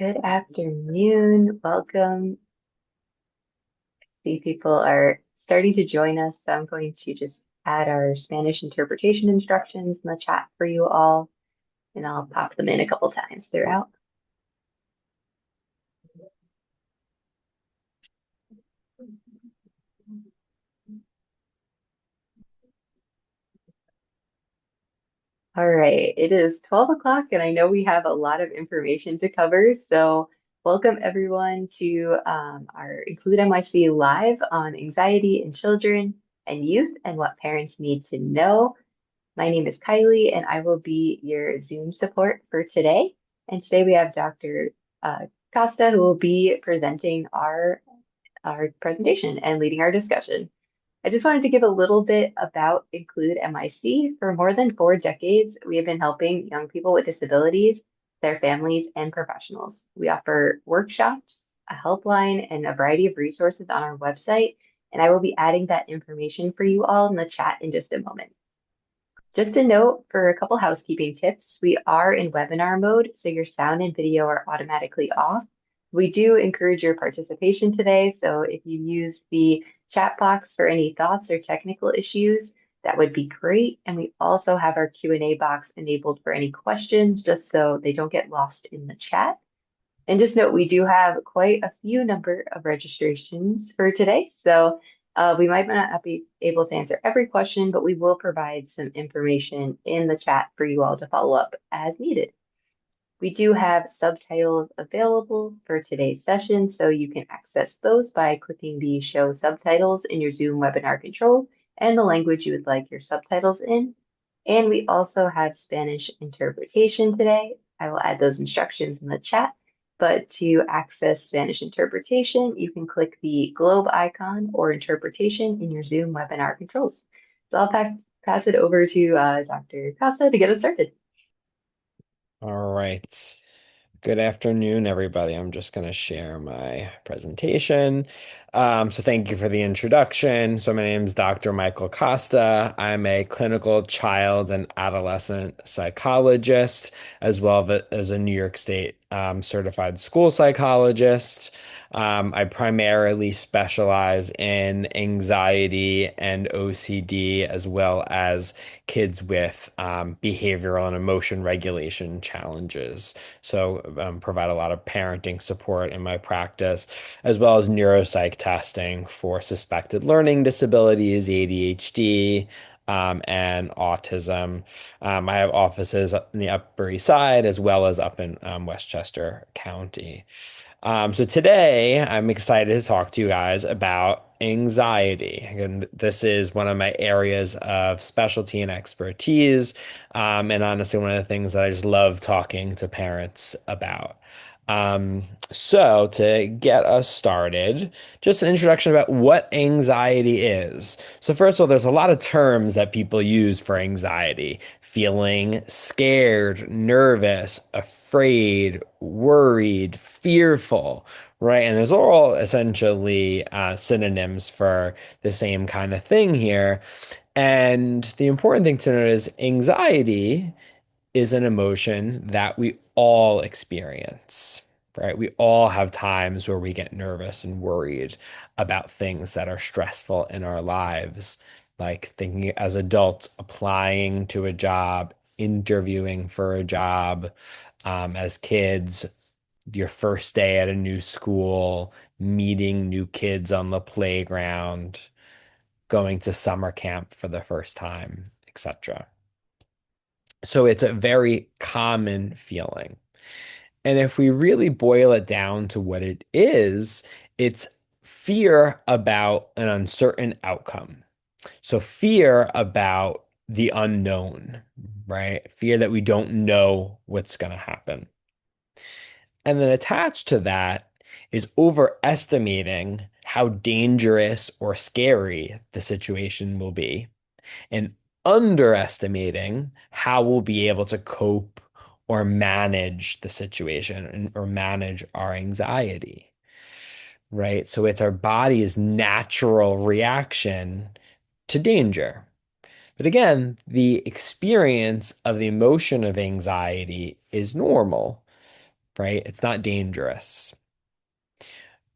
Good afternoon. Welcome. See, people are starting to join us, so I'm going to just add our Spanish interpretation instructions in the chat for you all, and I'll pop them in a couple times throughout. All right, it is 12 o'clock, and I know we have a lot of information to cover, so welcome everyone to our Include NYC live on anxiety in children and youth and what parents need to know. My name is Kylie, and I will be your Zoom support for today. And today we have Dr. Costa, who will be presenting our presentation and leading our discussion. I just wanted to give a little bit about Include MIC. For more than 4 decades, we have been helping young people with disabilities, their families, and professionals. We offer workshops, a helpline, and a variety of resources on our website. And I will be adding that information for you all in the chat in just a moment. Just a note for a couple housekeeping tips, we are in webinar mode, so your sound and video are automatically off. We do encourage your participation today, so if you use the chat box for any thoughts or technical issues, that would be great. And we also have our Q&A box enabled for any questions, just so they don't get lost in the chat. And just note, we do have quite a few number of registrations for today, so we might not be able to answer every question, but we will provide some information in the chat for you all to follow up as needed. We do have subtitles available for today's session, so you can access those by clicking the Show Subtitles in your Zoom webinar control and the language you would like your subtitles in. And we also have Spanish interpretation today. I will add those instructions in the chat. But to access Spanish interpretation, you can click the globe icon or interpretation in your Zoom webinar controls. So I'll pass it over to Dr. Costa to get us started. All right. Good afternoon, everybody. I'm just going to share my presentation. So thank you for the introduction. So my name is Dr. Michael Costa. I'm a clinical child and adolescent psychologist, as well as a New York State certified school psychologist. I primarily specialize in anxiety and OCD, as well as kids with behavioral and emotion regulation challenges. So provide a lot of parenting support in my practice, as well as neuropsych testing for suspected learning disabilities, ADHD, and autism. I have offices up in the Upper East Side as well as up in Westchester County. So today I'm excited to talk to you guys about anxiety. And this is one of my areas of specialty and expertise. And honestly, one of the things that I just love talking to parents about. So to get us started, just an introduction about what anxiety is. So first of all, there's a lot of terms that people use for anxiety: feeling scared, nervous, afraid, worried, fearful, right? And those are all essentially synonyms for the same kind of thing here. And the important thing to note is anxiety is an emotion that we all experience, right? We all have times where we get nervous and worried about things that are stressful in our lives, like thinking as adults, applying to a job, interviewing for a job, as kids, your first day at a new school, meeting new kids on the playground, going to summer camp for the first time, etc. So it's a very common feeling. And if we really boil it down to what it is, it's fear about an uncertain outcome. So fear about the unknown, right? Fear that we don't know what's going to happen. And then attached to that is overestimating how dangerous or scary the situation will be, and underestimating how we'll be able to cope or manage the situation or manage our anxiety, right? So it's our body's natural reaction to danger. But again, the experience of the emotion of anxiety is normal. right? It's not dangerous.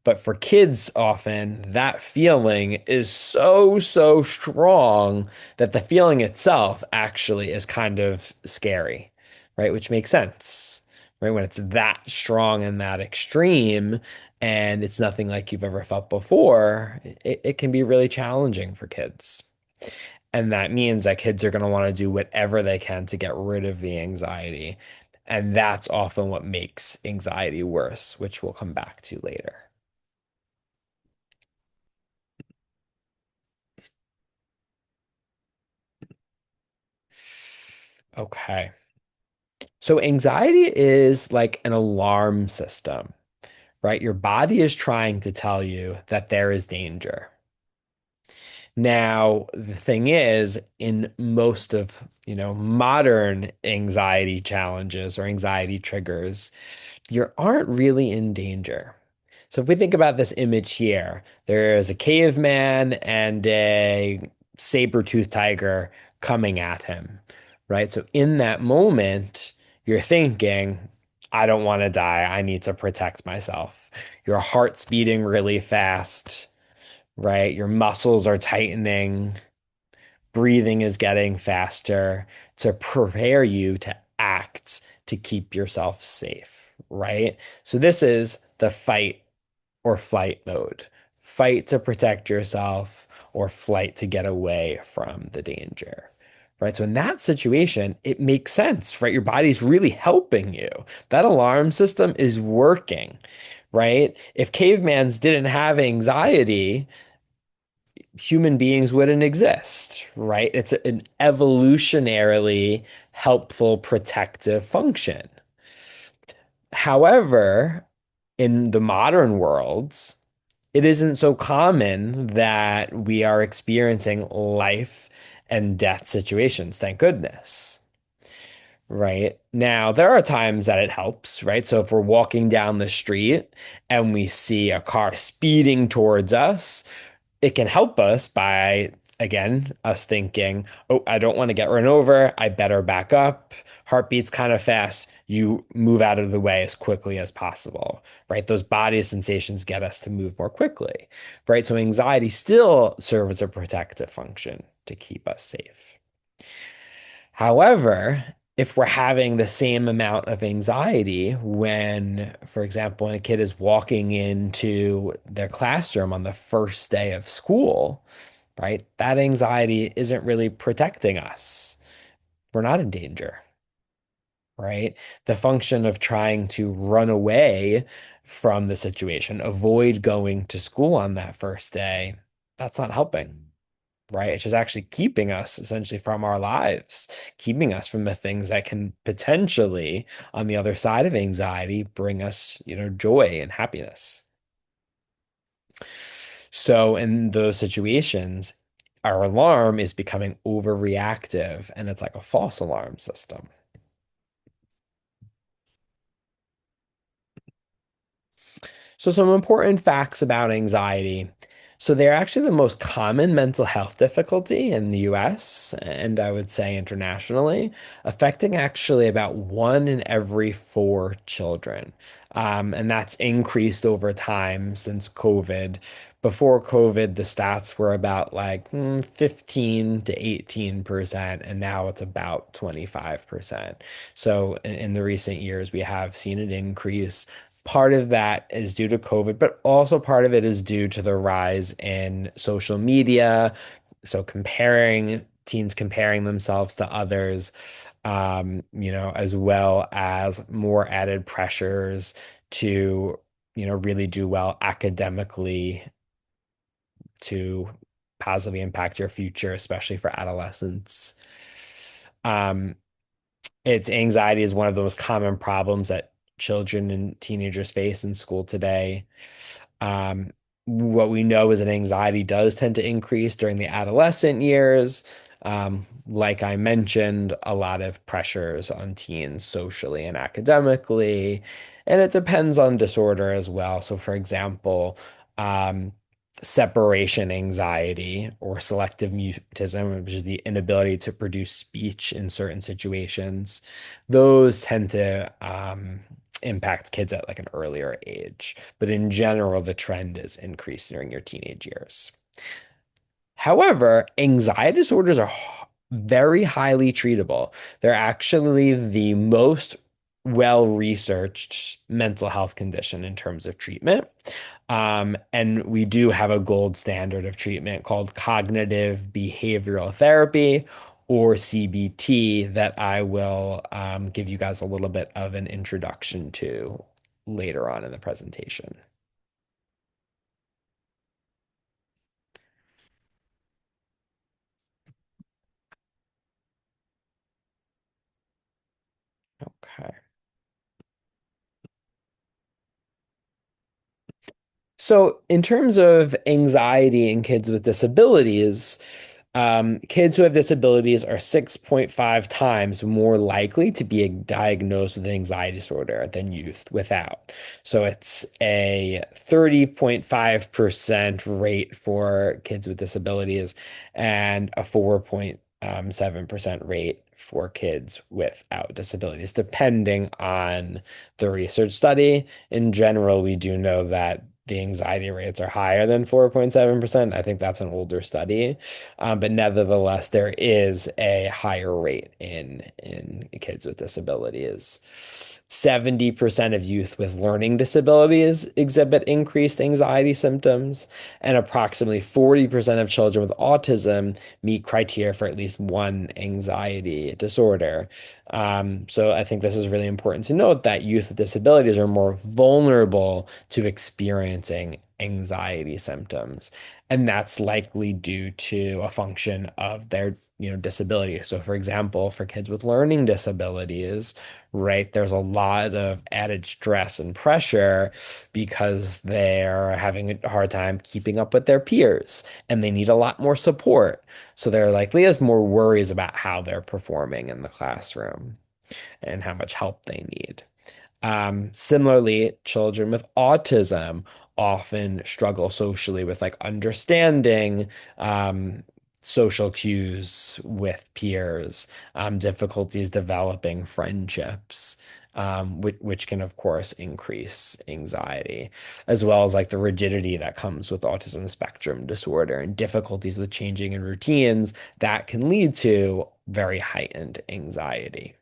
But for kids, often that feeling is so, so strong that the feeling itself actually is kind of scary, right? Which makes sense, right? When it's that strong and that extreme and it's nothing like you've ever felt before, it can be really challenging for kids. And that means that kids are going to want to do whatever they can to get rid of the anxiety. And that's often what makes anxiety worse, which we'll come back to later. Okay. So anxiety is like an alarm system, right? Your body is trying to tell you that there is danger. Now, the thing is, in most of, modern anxiety challenges or anxiety triggers, you aren't really in danger. So if we think about this image here, there is a caveman and a saber-toothed tiger coming at him, right? So in that moment, you're thinking, I don't want to die. I need to protect myself. Your heart's beating really fast, right? Your muscles are tightening, breathing is getting faster to prepare you to act to keep yourself safe, right? So this is the fight or flight mode. Fight to protect yourself or flight to get away from the danger. Right. So in that situation, it makes sense, right? Your body's really helping you. That alarm system is working, right? If cavemans didn't have anxiety, human beings wouldn't exist, right? It's an evolutionarily helpful protective function. However, in the modern worlds, it isn't so common that we are experiencing life and death situations, thank goodness. Right. Now, there are times that it helps, right? So if we're walking down the street and we see a car speeding towards us, it can help us by, again, us thinking, oh, I don't want to get run over. I better back up. Heartbeat's kind of fast. You move out of the way as quickly as possible, right? Those body sensations get us to move more quickly, right? So anxiety still serves a protective function to keep us safe. However, if we're having the same amount of anxiety when, for example, when a kid is walking into their classroom on the first day of school, right? That anxiety isn't really protecting us. We're not in danger, right? The function of trying to run away from the situation, avoid going to school on that first day, that's not helping, right? It's just actually keeping us essentially from our lives, keeping us from the things that can potentially, on the other side of anxiety, bring us, joy and happiness. So in those situations, our alarm is becoming overreactive and it's like a false alarm system. So, some important facts about anxiety. So, they're actually the most common mental health difficulty in the US and I would say internationally, affecting actually about one in every four children. And that's increased over time since COVID. Before COVID, the stats were about like 15 to 18%, and now it's about 25%. So, in the recent years, we have seen an increase. Part of that is due to COVID, but also part of it is due to the rise in social media. So teens comparing themselves to others, as well as more added pressures to, really do well academically to positively impact your future, especially for adolescents. Um, It's anxiety is one of the most common problems that children and teenagers face in school today. Um, what we know is that anxiety does tend to increase during the adolescent years. Like I mentioned, a lot of pressures on teens socially and academically, and it depends on disorder as well. So, for example, um, separation anxiety or selective mutism, which is the inability to produce speech in certain situations, those tend to impact kids at like an earlier age. But in general, the trend is increased during your teenage years. However, anxiety disorders are very highly treatable. They're actually the most well-researched mental health condition in terms of treatment. And we do have a gold standard of treatment called cognitive behavioral therapy, or CBT, that I will give you guys a little bit of an introduction to later on in the presentation. Okay. So, in terms of anxiety in kids with disabilities, kids who have disabilities are 6.5 times more likely to be diagnosed with an anxiety disorder than youth without. So, it's a 30.5% rate for kids with disabilities and a 4.7% rate for kids without disabilities, depending on the research study. In general, we do know that the anxiety rates are higher than 4.7%. I think that's an older study. But nevertheless, there is a higher rate in kids with disabilities. 70% of youth with learning disabilities exhibit increased anxiety symptoms, and approximately 40% of children with autism meet criteria for at least one anxiety disorder. So I think this is really important to note that youth with disabilities are more vulnerable to experiencing anxiety symptoms. And that's likely due to a function of their, disability. So for example, for kids with learning disabilities, right, there's a lot of added stress and pressure because they're having a hard time keeping up with their peers and they need a lot more support. So there likely is more worries about how they're performing in the classroom and how much help they need. Similarly, children with autism often struggle socially with like understanding social cues with peers, difficulties developing friendships, which can, of course, increase anxiety, as well as like the rigidity that comes with autism spectrum disorder and difficulties with changing in routines that can lead to very heightened anxiety.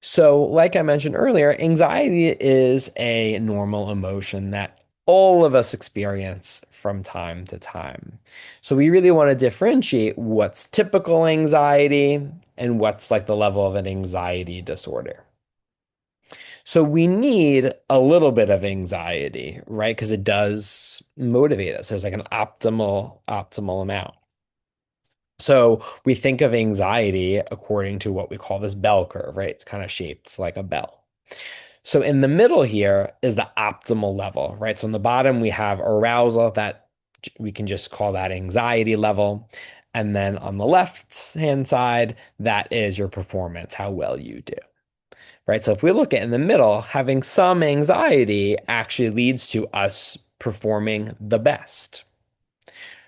So, like I mentioned earlier, anxiety is a normal emotion that all of us experience from time to time. So, we really want to differentiate what's typical anxiety and what's like the level of an anxiety disorder. So, we need a little bit of anxiety, right? Because it does motivate us. There's like an optimal amount. So we think of anxiety according to what we call this bell curve, right? It's kind of shaped like a bell. So in the middle here is the optimal level, right? So in the bottom, we have arousal that we can just call that anxiety level. And then on the left hand side, that is your performance, how well you do, right? So if we look at in the middle, having some anxiety actually leads to us performing the best.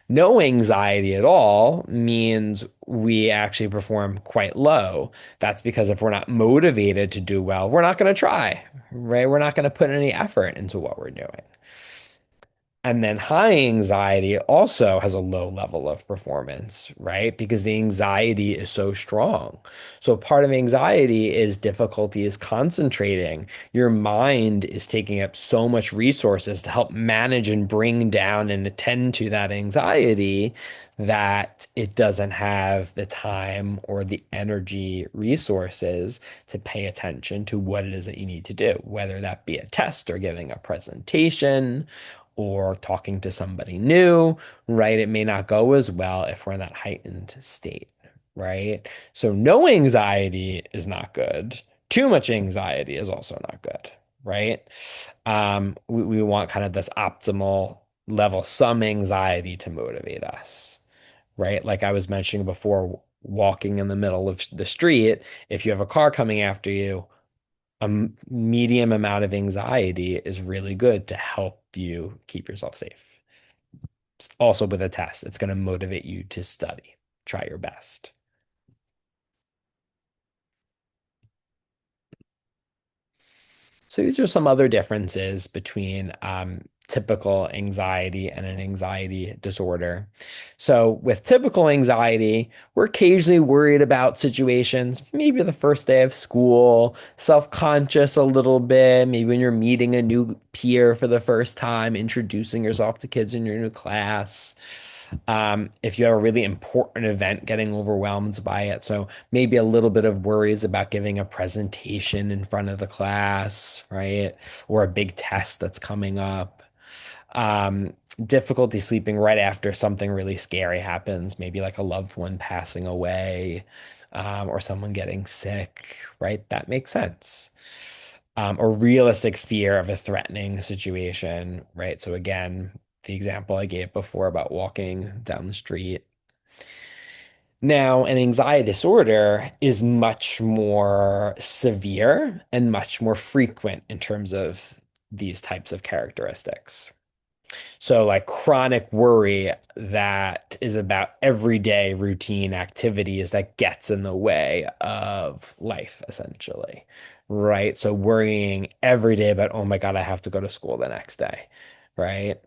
No anxiety at all means we actually perform quite low. That's because if we're not motivated to do well, we're not going to try, right? We're not going to put any effort into what we're doing. And then high anxiety also has a low level of performance, right? Because the anxiety is so strong. So part of anxiety is difficulty is concentrating. Your mind is taking up so much resources to help manage and bring down and attend to that anxiety that it doesn't have the time or the energy resources to pay attention to what it is that you need to do, whether that be a test or giving a presentation or talking to somebody new, right? It may not go as well if we're in that heightened state, right? So no anxiety is not good. Too much anxiety is also not good, right? We want kind of this optimal level, some anxiety to motivate us, right? Like I was mentioning before, walking in the middle of the street, if you have a car coming after you, a medium amount of anxiety is really good to help you keep yourself safe. Also, with a test, it's going to motivate you to study. Try your best. So these are some other differences between typical anxiety and an anxiety disorder. So with typical anxiety, we're occasionally worried about situations, maybe the first day of school, self-conscious a little bit, maybe when you're meeting a new peer for the first time, introducing yourself to kids in your new class. If you have a really important event, getting overwhelmed by it. So maybe a little bit of worries about giving a presentation in front of the class, right? Or a big test that's coming up. Um, Difficulty sleeping right after something really scary happens, maybe like a loved one passing away, or someone getting sick, right? That makes sense. Or realistic fear of a threatening situation, right? So again, the example I gave before about walking down the street. Now, an anxiety disorder is much more severe and much more frequent in terms of these types of characteristics. So, like chronic worry that is about everyday routine activities that gets in the way of life, essentially, right? So, worrying every day about, oh my God, I have to go to school the next day, right?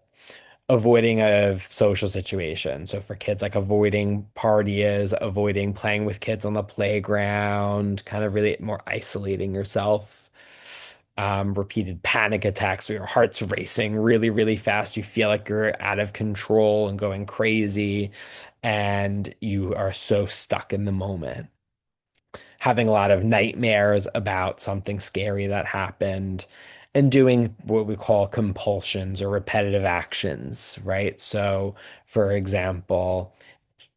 Avoiding of social situations. So for kids, like avoiding parties, avoiding playing with kids on the playground, kind of really more isolating yourself. Repeated panic attacks where your heart's racing really, really fast. You feel like you're out of control and going crazy, and you are so stuck in the moment. Having a lot of nightmares about something scary that happened, and doing what we call compulsions or repetitive actions, right? So, for example,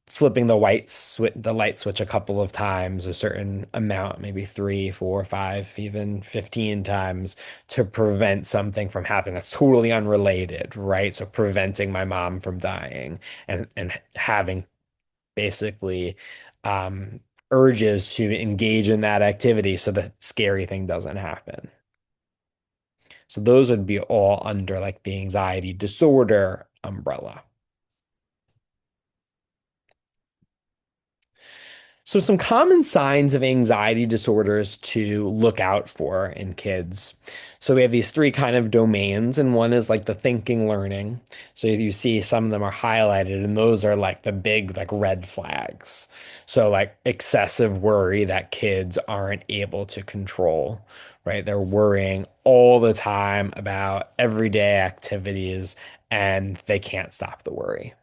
flipping the light switch a couple of times, a certain amount, maybe three, four, five, even 15 times to prevent something from happening that's totally unrelated, right? So preventing my mom from dying and having basically um, urges to engage in that activity so the scary thing doesn't happen. So those would be all under like the anxiety disorder umbrella. So, some common signs of anxiety disorders to look out for in kids. So, we have these three kind of domains, and one is like the thinking learning. So, you see some of them are highlighted, and those are like the big, like red flags. So, like excessive worry that kids aren't able to control, right? They're worrying all the time about everyday activities, and they can't stop the worry.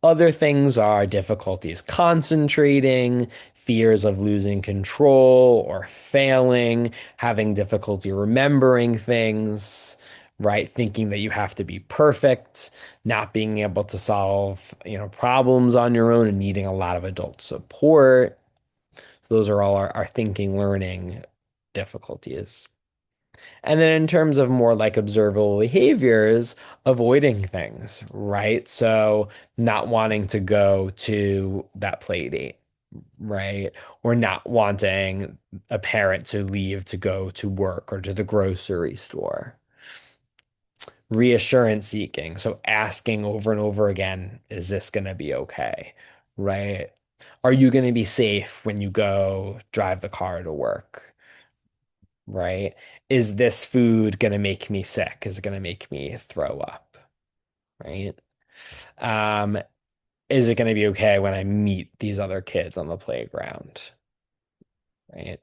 Other things are difficulties concentrating, fears of losing control or failing, having difficulty remembering things, right? Thinking that you have to be perfect, not being able to solve, problems on your own and needing a lot of adult support. So those are all our thinking, learning difficulties. And then in terms of more like observable behaviors, avoiding things, right? So not wanting to go to that play date, right? Or not wanting a parent to leave to go to work or to the grocery store. Reassurance seeking. So asking over and over again, is this going to be okay? Right? Are you going to be safe when you go drive the car to work? Right? Is this food going to make me sick? Is it going to make me throw up? Right? Um, is it going to be okay when I meet these other kids on the playground? Right?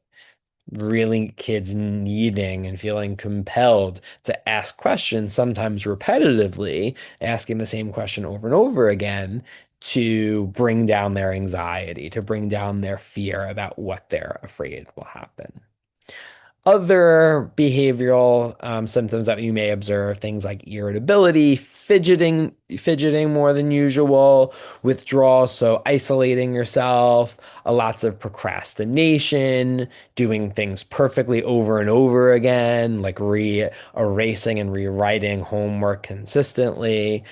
Really kids needing and feeling compelled to ask questions, sometimes repetitively, asking the same question over and over again to bring down their anxiety, to bring down their fear about what they're afraid will happen. Other behavioral symptoms that you may observe, things like irritability, fidgeting more than usual, withdrawal, so isolating yourself, lots of procrastination, doing things perfectly over and over again, like re-erasing and rewriting homework consistently,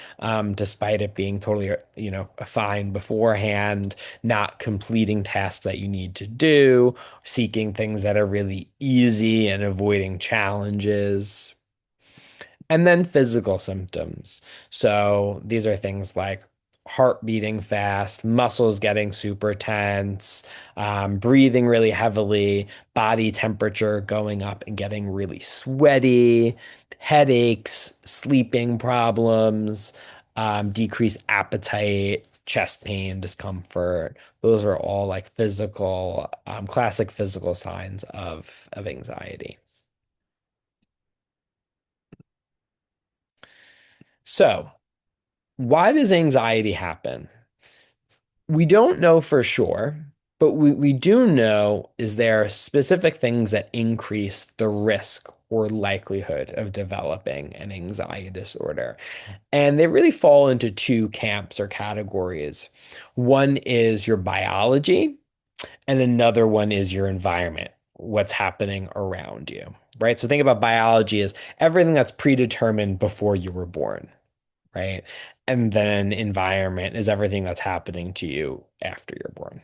despite it being totally, fine beforehand, not completing tasks that you need to do, seeking things that are really easy and avoiding challenges. And then physical symptoms. So these are things like heart beating fast, muscles getting super tense, breathing really heavily, body temperature going up and getting really sweaty, headaches, sleeping problems, decreased appetite, chest pain, discomfort. Those are all like physical, classic physical signs of anxiety. So, why does anxiety happen? We don't know for sure, but we do know is there are specific things that increase the risk or likelihood of developing an anxiety disorder. And they really fall into two camps or categories. One is your biology, and another one is your environment, what's happening around you, right? So think about biology as everything that's predetermined before you were born, right? And then environment is everything that's happening to you after you're born.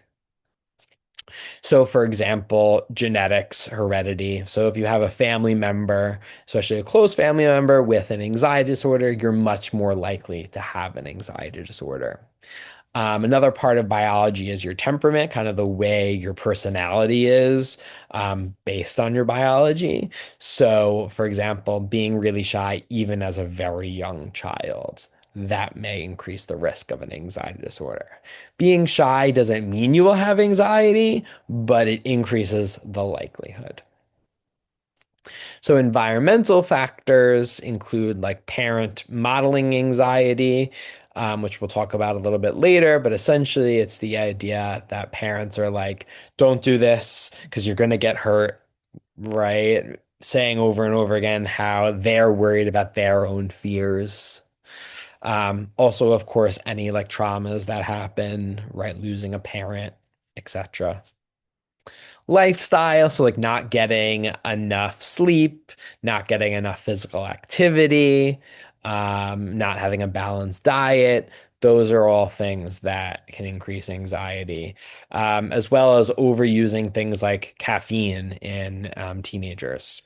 So, for example, genetics, heredity. So, if you have a family member, especially a close family member with an anxiety disorder, you're much more likely to have an anxiety disorder. Another part of biology is your temperament, kind of the way your personality is based on your biology. So, for example, being really shy, even as a very young child, that may increase the risk of an anxiety disorder. Being shy doesn't mean you will have anxiety, but it increases the likelihood. So environmental factors include like parent modeling anxiety, which we'll talk about a little bit later, but essentially it's the idea that parents are like, don't do this because you're going to get hurt, right? Saying over and over again how they're worried about their own fears. Also, of course, any like traumas that happen, right? Losing a parent, etc. Lifestyle, so like not getting enough sleep, not getting enough physical activity, not having a balanced diet. Those are all things that can increase anxiety, as well as overusing things like caffeine in teenagers.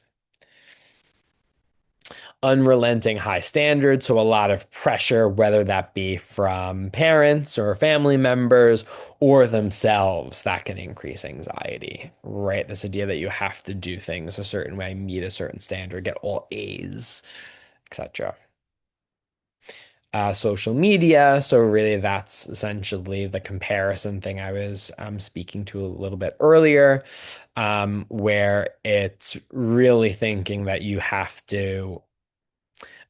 Unrelenting high standards, so a lot of pressure, whether that be from parents or family members or themselves, that can increase anxiety, right? This idea that you have to do things a certain way, meet a certain standard, get all A's, etc. Social media, so really that's essentially the comparison thing I was speaking to a little bit earlier, where it's really thinking that you have to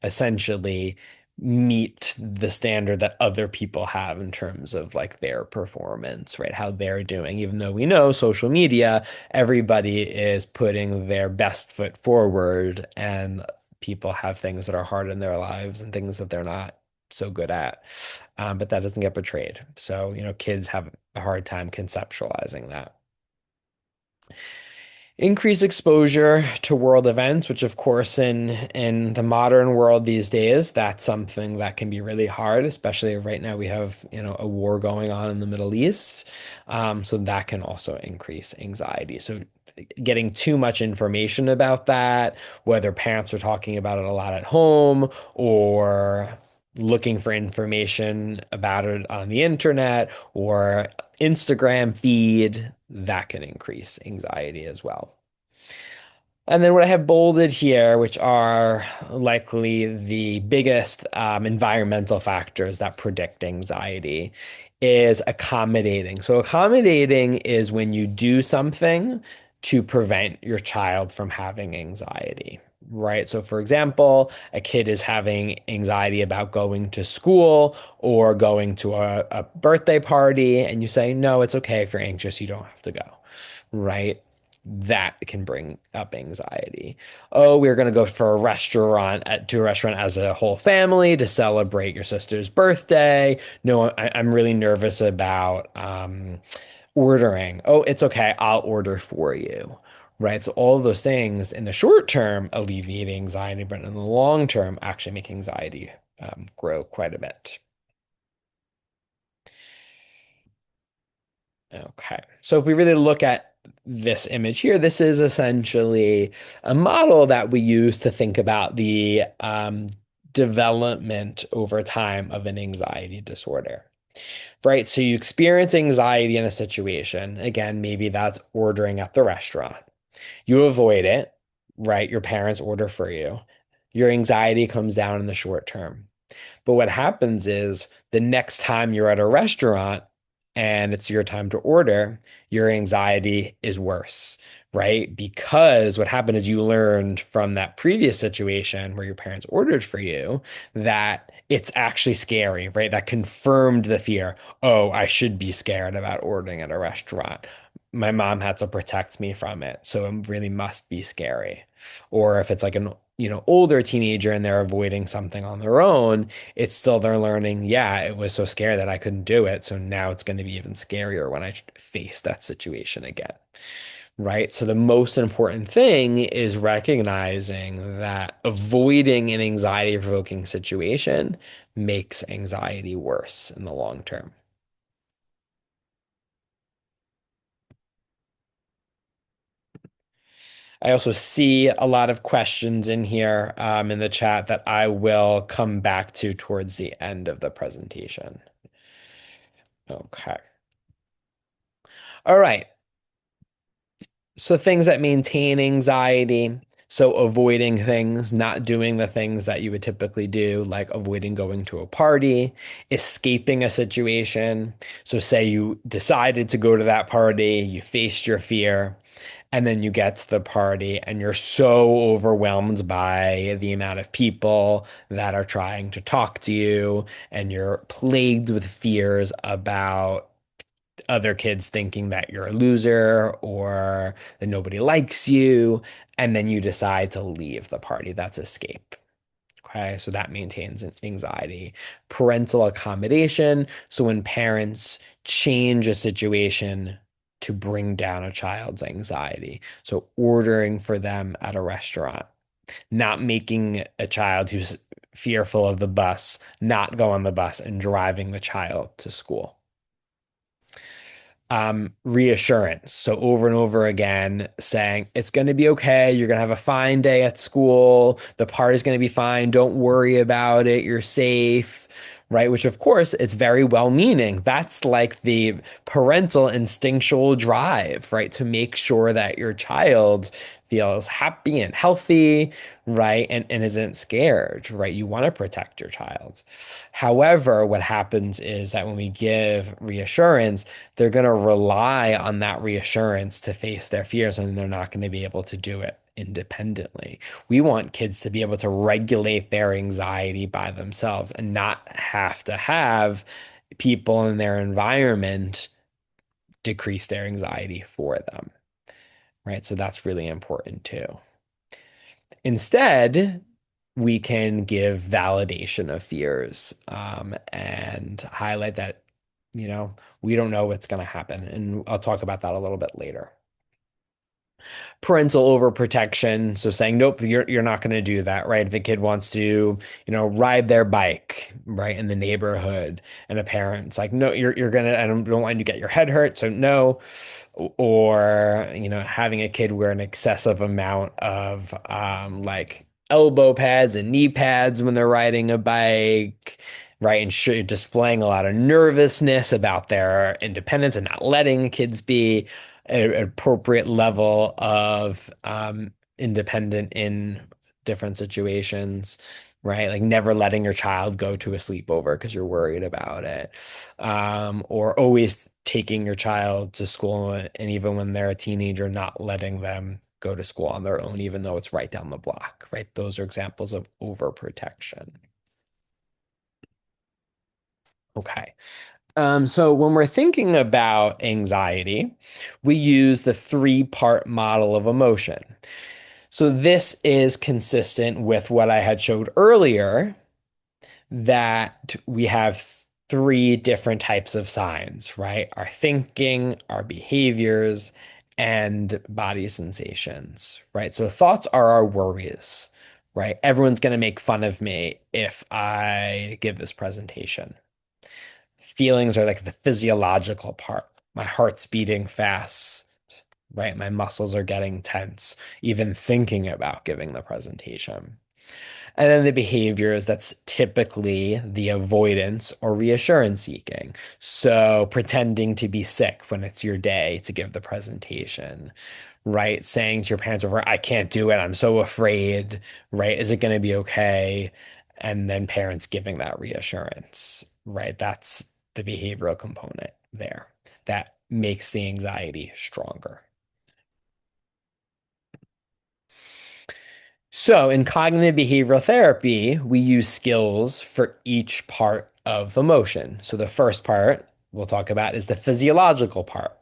essentially meet the standard that other people have in terms of like their performance, right? How they're doing, even though we know social media, everybody is putting their best foot forward and people have things that are hard in their lives and things that they're not so good at. But that doesn't get portrayed. So, kids have a hard time conceptualizing that. Increase exposure to world events, which of course in the modern world these days, that's something that can be really hard, especially right now we have, a war going on in the Middle East. So that can also increase anxiety. So getting too much information about that, whether parents are talking about it a lot at home or looking for information about it on the internet or Instagram feed, that can increase anxiety as well. And then what I have bolded here, which are likely the biggest environmental factors that predict anxiety, is accommodating. So, accommodating is when you do something to prevent your child from having anxiety, right? So, for example, a kid is having anxiety about going to school or going to a birthday party, and you say, no, it's okay if you're anxious, you don't have to go, right? That can bring up anxiety. Oh, we're going to go for a restaurant to a restaurant as a whole family to celebrate your sister's birthday. No, I'm really nervous about ordering. Oh, it's okay. I'll order for you. Right. So all of those things in the short term alleviate anxiety, but in the long term actually make anxiety grow quite a bit. Okay. So if we really look at this image here, this is essentially a model that we use to think about the development over time of an anxiety disorder. right? So you experience anxiety in a situation. Again, maybe that's ordering at the restaurant. You avoid it, right? Your parents order for you. Your anxiety comes down in the short term. But what happens is the next time you're at a restaurant and it's your time to order, your anxiety is worse, right? Because what happened is you learned from that previous situation where your parents ordered for you that it's actually scary, right? That confirmed the fear. Oh, I should be scared about ordering at a restaurant. My mom had to protect me from it, so it really must be scary. Or if it's like an, older teenager and they're avoiding something on their own, it's still they're learning, yeah, it was so scary that I couldn't do it. So now it's going to be even scarier when I face that situation again. Right. So the most important thing is recognizing that avoiding an anxiety provoking situation makes anxiety worse in the long term. I also see a lot of questions in here in the chat that I will come back to towards the end of the presentation. Okay. All right. So things that maintain anxiety. So avoiding things, not doing the things that you would typically do, like avoiding going to a party, escaping a situation. So say you decided to go to that party, you faced your fear, and then you get to the party and you're so overwhelmed by the amount of people that are trying to talk to you, and you're plagued with fears about other kids thinking that you're a loser or that nobody likes you, and then you decide to leave the party. That's escape. Okay, so that maintains anxiety. Parental accommodation. So when parents change a situation to bring down a child's anxiety. So ordering for them at a restaurant, not making a child who's fearful of the bus not go on the bus and driving the child to school. Reassurance. So over and over again, saying it's going to be okay. You're going to have a fine day at school. The party's going to be fine. Don't worry about it. You're safe, right? Which, of course, it's very well meaning. That's like the parental instinctual drive, right? To make sure that your child feels happy and healthy, right? And isn't scared, right? You want to protect your child. However, what happens is that when we give reassurance, they're going to rely on that reassurance to face their fears, and they're not going to be able to do it independently. We want kids to be able to regulate their anxiety by themselves and not have to have people in their environment decrease their anxiety for them, right? So that's really important too. Instead, we can give validation of fears and highlight that, we don't know what's going to happen. And I'll talk about that a little bit later. Parental overprotection. So saying, nope, you're not going to do that, right? If a kid wants to, ride their bike, right, in the neighborhood, and a parent's like, no, you're gonna, I don't want you to get your head hurt, so no. Or, having a kid wear an excessive amount of like elbow pads and knee pads when they're riding a bike. Right, and displaying a lot of nervousness about their independence and not letting kids be an appropriate level of independent in different situations, right? Like never letting your child go to a sleepover because you're worried about it, or always taking your child to school, and even when they're a teenager, not letting them go to school on their own, even though it's right down the block, right? Those are examples of overprotection. Okay. So when we're thinking about anxiety, we use the three-part model of emotion. So this is consistent with what I had showed earlier, that we have three different types of signs, right? Our thinking, our behaviors, and body sensations, right? So thoughts are our worries, right? Everyone's going to make fun of me if I give this presentation. Feelings are like the physiological part. My heart's beating fast, right? My muscles are getting tense, even thinking about giving the presentation. And then the behaviors, that's typically the avoidance or reassurance seeking. So pretending to be sick when it's your day to give the presentation, right? Saying to your parents over, I can't do it. I'm so afraid, right? Is it going to be okay? And then parents giving that reassurance, right? That's the behavioral component there that makes the anxiety stronger. So, in cognitive behavioral therapy, we use skills for each part of emotion. So, the first part we'll talk about is the physiological part.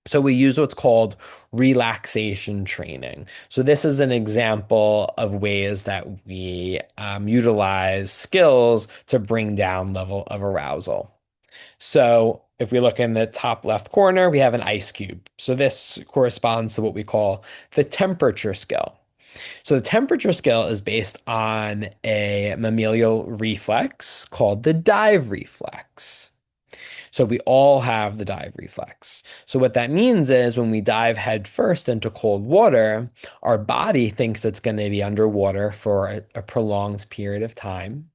So, we use what's called relaxation training. So, this is an example of ways that we utilize skills to bring down level of arousal. So, if we look in the top left corner, we have an ice cube. So, this corresponds to what we call the temperature skill. So the temperature scale is based on a mammalian reflex called the dive reflex. So we all have the dive reflex. So what that means is when we dive head first into cold water, our body thinks it's going to be underwater for a prolonged period of time.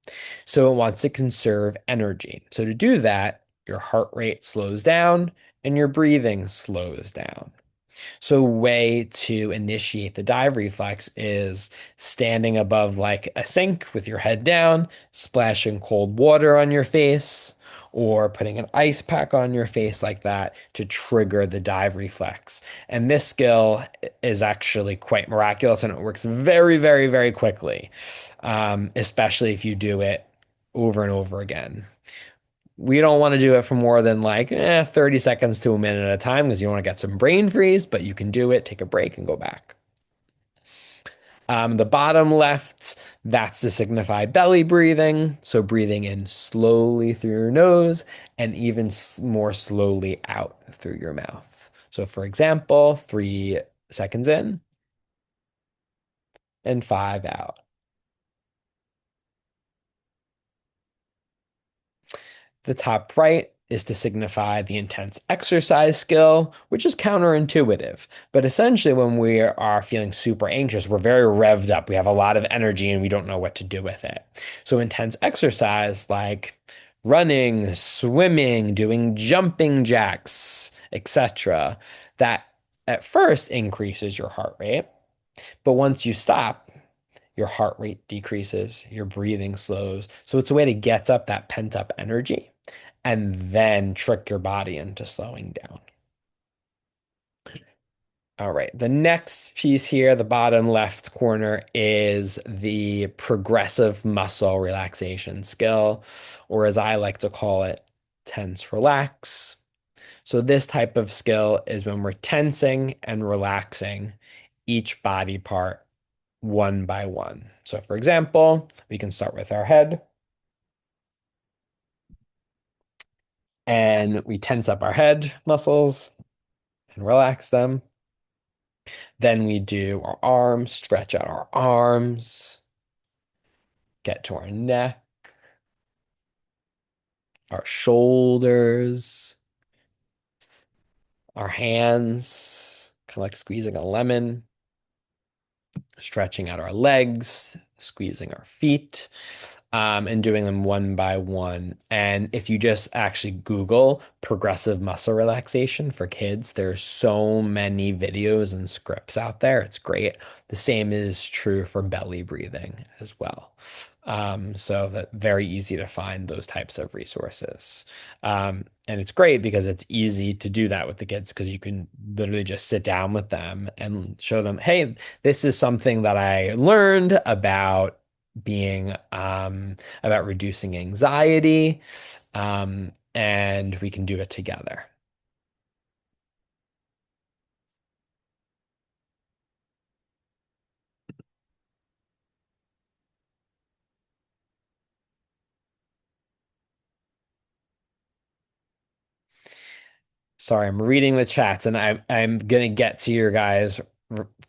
So it wants to conserve energy. So to do that, your heart rate slows down and your breathing slows down. So, a way to initiate the dive reflex is standing above like a sink with your head down, splashing cold water on your face, or putting an ice pack on your face like that to trigger the dive reflex. And this skill is actually quite miraculous and it works very, very, very quickly, especially if you do it over and over again. We don't want to do it for more than like 30 seconds to a minute at a time because you want to get some brain freeze, but you can do it, take a break, and go back. The bottom left, that's to signify belly breathing. So breathing in slowly through your nose and even more slowly out through your mouth. So, for example, 3 seconds in and five out. The top right is to signify the intense exercise skill, which is counterintuitive. But essentially, when we are feeling super anxious, we're very revved up. We have a lot of energy and we don't know what to do with it. So, intense exercise like running, swimming, doing jumping jacks, etc., that at first increases your heart rate. But once you stop, your heart rate decreases, your breathing slows. So it's a way to get up that pent up energy and then trick your body into slowing down. All right, the next piece here, the bottom left corner, is the progressive muscle relaxation skill, or as I like to call it, tense relax. So, this type of skill is when we're tensing and relaxing each body part one by one. So, for example, we can start with our head and we tense up our head muscles and relax them. Then we do our arms, stretch out our arms, get to our neck, our shoulders, our hands, kind of like squeezing a lemon, stretching out our legs, squeezing our feet, and doing them one by one. And if you just actually Google progressive muscle relaxation for kids, there's so many videos and scripts out there. It's great. The same is true for belly breathing as well. So that very easy to find those types of resources. And it's great because it's easy to do that with the kids because you can literally just sit down with them and show them, hey, this is something that I learned about being about reducing anxiety, and we can do it together. Sorry, I'm reading the chats and I'm gonna get to your guys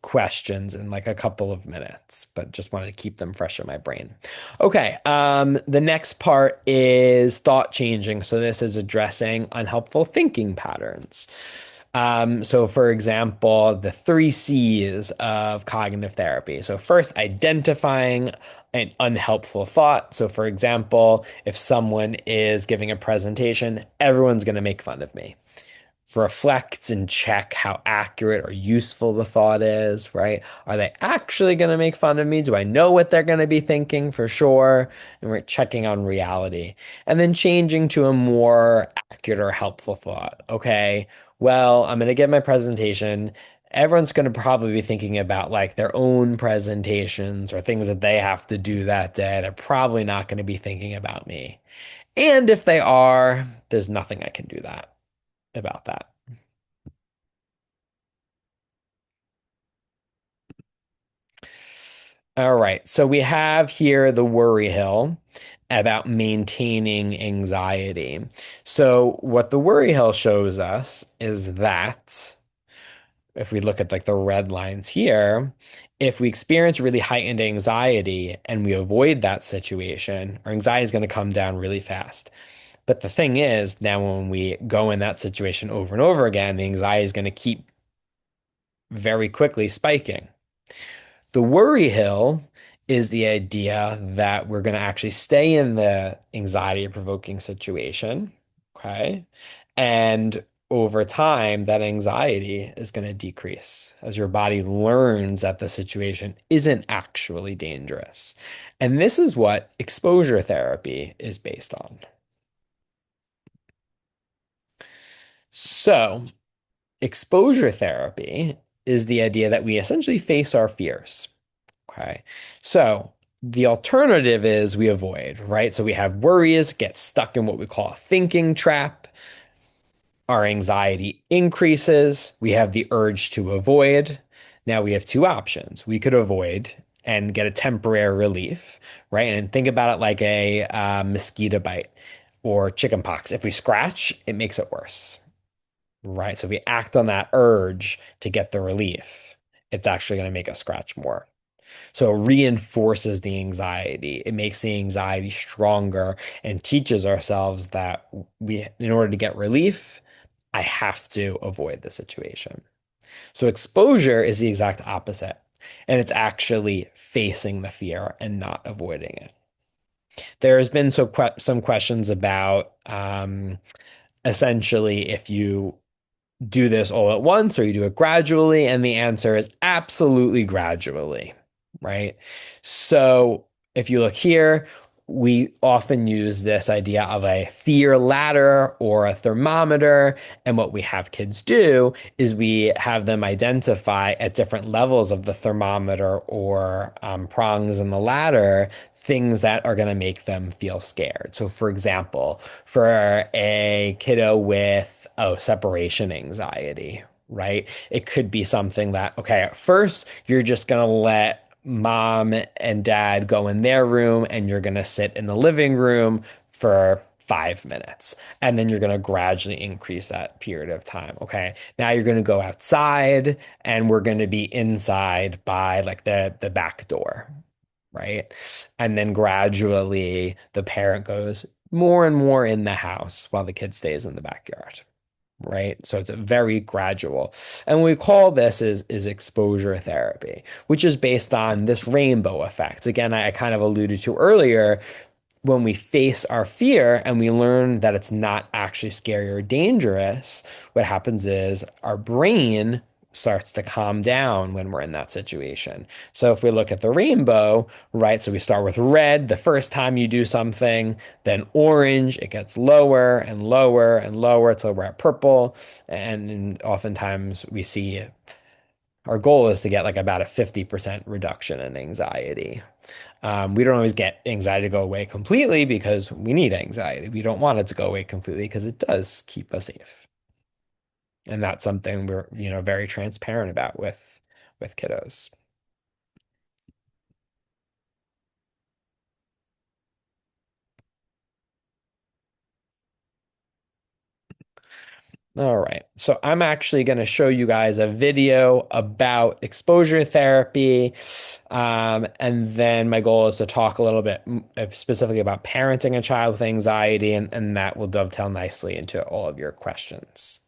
questions in like a couple of minutes, but just wanted to keep them fresh in my brain. Okay, the next part is thought changing. So this is addressing unhelpful thinking patterns. So for example, the three C's of cognitive therapy. So first, identifying an unhelpful thought. So for example, if someone is giving a presentation, everyone's going to make fun of me. Reflect and check how accurate or useful the thought is, right? Are they actually going to make fun of me? Do I know what they're going to be thinking for sure? And we're checking on reality. And then changing to a more accurate or helpful thought. Okay, well, I'm going to give my presentation. Everyone's going to probably be thinking about like their own presentations or things that they have to do that day. They're probably not going to be thinking about me. And if they are, there's nothing I can do that about that. All right. So we have here the worry hill about maintaining anxiety. So what the worry hill shows us is that if we look at like the red lines here, if we experience really heightened anxiety and we avoid that situation, our anxiety is going to come down really fast. But the thing is, now when we go in that situation over and over again, the anxiety is going to keep very quickly spiking. The worry hill is the idea that we're going to actually stay in the anxiety provoking situation. Okay. And over time, that anxiety is going to decrease as your body learns that the situation isn't actually dangerous. And this is what exposure therapy is based on. So, exposure therapy is the idea that we essentially face our fears. Okay. So the alternative is we avoid, right? So we have worries, get stuck in what we call a thinking trap. Our anxiety increases. We have the urge to avoid. Now we have two options. We could avoid and get a temporary relief, right? And think about it like a mosquito bite or chicken pox. If we scratch, it makes it worse, right? So we act on that urge to get the relief. It's actually going to make us scratch more. So it reinforces the anxiety. It makes the anxiety stronger and teaches ourselves that in order to get relief, I have to avoid the situation. So exposure is the exact opposite. And it's actually facing the fear and not avoiding it. There has been some questions about essentially if you do this all at once or you do it gradually? And the answer is absolutely gradually, right? So if you look here, we often use this idea of a fear ladder or a thermometer. And what we have kids do is we have them identify at different levels of the thermometer or prongs in the ladder things that are going to make them feel scared. So, for example, for a kiddo with, separation anxiety, right? It could be something that, okay, at first you're just going to let mom and dad go in their room and you're going to sit in the living room for 5 minutes. And then you're going to gradually increase that period of time. Okay. Now you're going to go outside and we're going to be inside by like the back door, right? And then gradually the parent goes more and more in the house while the kid stays in the backyard, right? So it's a very gradual. And what we call this is exposure therapy, which is based on this rainbow effect. Again, I kind of alluded to earlier, when we face our fear and we learn that it's not actually scary or dangerous, what happens is our brain starts to calm down when we're in that situation. So if we look at the rainbow, right? So we start with red the first time you do something, then orange, it gets lower and lower and lower until we're at purple. And oftentimes we see our goal is to get like about a 50% reduction in anxiety. We don't always get anxiety to go away completely because we need anxiety. We don't want it to go away completely because it does keep us safe. And that's something we're, very transparent about with kiddos. All right. So I'm actually going to show you guys a video about exposure therapy. And then my goal is to talk a little bit specifically about parenting a child with anxiety, and that will dovetail nicely into all of your questions.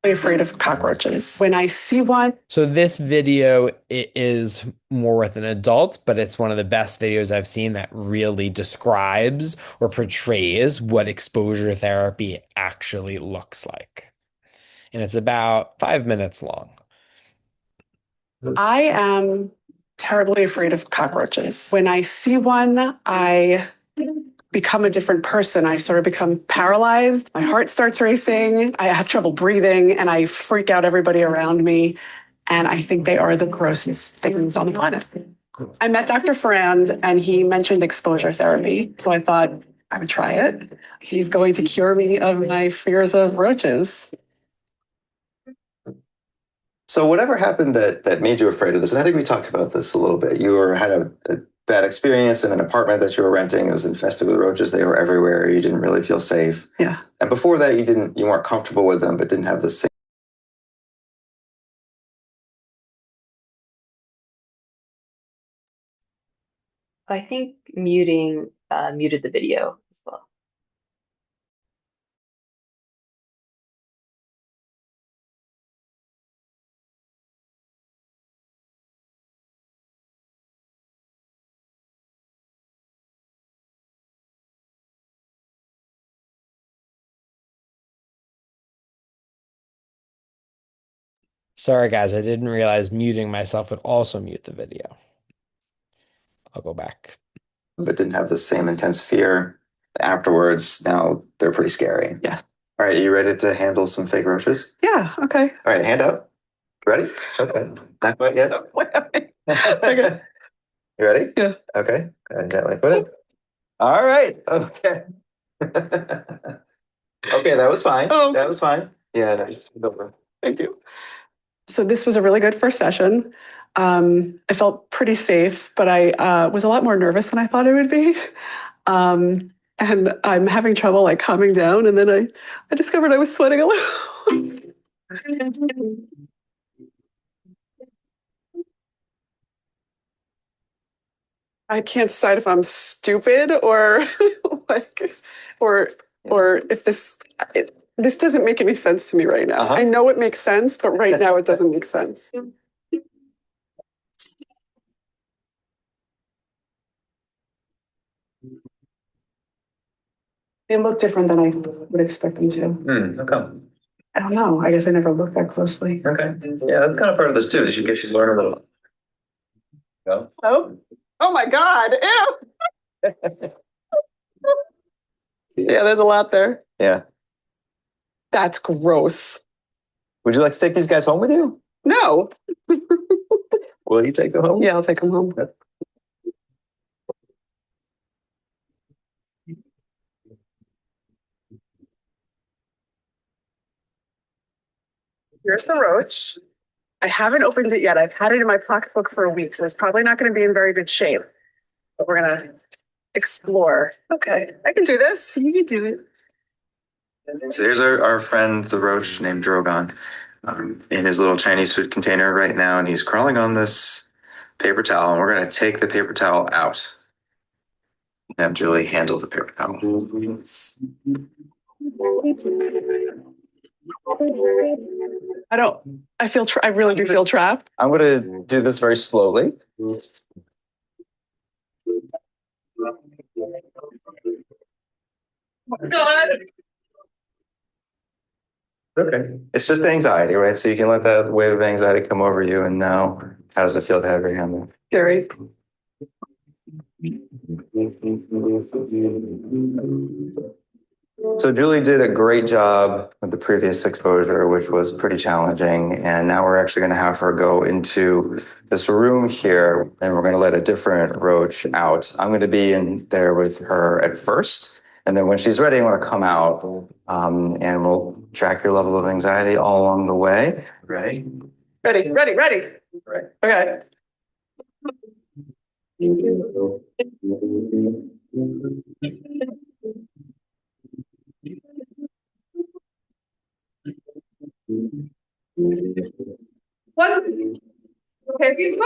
Afraid of cockroaches. When I see one, So this video it is more with an adult, but it's one of the best videos I've seen that really describes or portrays what exposure therapy actually looks like. And it's about 5 minutes long. I am terribly afraid of cockroaches. When I see one, I become a different person. I sort of become paralyzed. My heart starts racing. I have trouble breathing and I freak out everybody around me. And I think they are the grossest things on the planet. I met Dr. Ferrand and he mentioned exposure therapy. So I thought I would try it. He's going to cure me of my fears of roaches. So whatever happened that made you afraid of this, and I think we talked about this a little bit. Had a bad experience in an apartment that you were renting. It was infested with roaches. They were everywhere. You didn't really feel safe. Yeah. And before that, you weren't comfortable with them, but didn't have the same. I think muting muted the video as well. Sorry, guys, I didn't realize muting myself would also mute the video. I'll go back. But didn't have the same intense fear afterwards. Now they're pretty scary. Yes. All right, are you ready to handle some fake roaches? Yeah. Okay. All right, hand up. Ready? Okay. Not quite yet. Okay. You ready? Yeah. Okay. Go ahead and gently put it. All right. Okay. Okay, that was fine. Oh. That was fine. Yeah, no, Thank you. So this was a really good first session. I felt pretty safe, but I was a lot more nervous than I thought I would be. And I'm having trouble like calming down. And then I discovered I was sweating a little. I can't decide if I'm stupid or like, or if this doesn't make any sense to me right now. Uh-huh. I know it makes sense, but right now it doesn't make sense. They look different than I would expect them to. Okay. I don't know. I guess I never looked that closely. Okay. Yeah, that's kind of part of this too. Is you get you learn a little. Go. Oh, oh my God. Ew. Yeah, there's a lot there. Yeah. That's gross. Would you like to take these guys home with you? No. Will you take them home? Yeah, I'll take them home. Here's the roach. I haven't opened it yet. I've had it in my pocketbook for a week, so it's probably not going to be in very good shape. But we're going to explore. Okay, I can do this. You can do it. So here's our friend, the roach named Drogon, in his little Chinese food container right now, and he's crawling on this paper towel, and we're going to take the paper towel out. Have Julie handle the paper towel. I really do feel trapped. I'm going to do this very slowly. God. Okay. It's just anxiety, right? So you can let that wave of anxiety come over you. And now, how does it feel to have your hand there? Scary. So Julie did a great job with the previous exposure, which was pretty challenging. And now we're actually going to have her go into this room here, and we're going to let a different roach out. I'm going to be in there with her at first. And then when she's ready, I want to come out, and we'll track your level of anxiety all along the way. Ready? Ready. Right. Okay. Okay,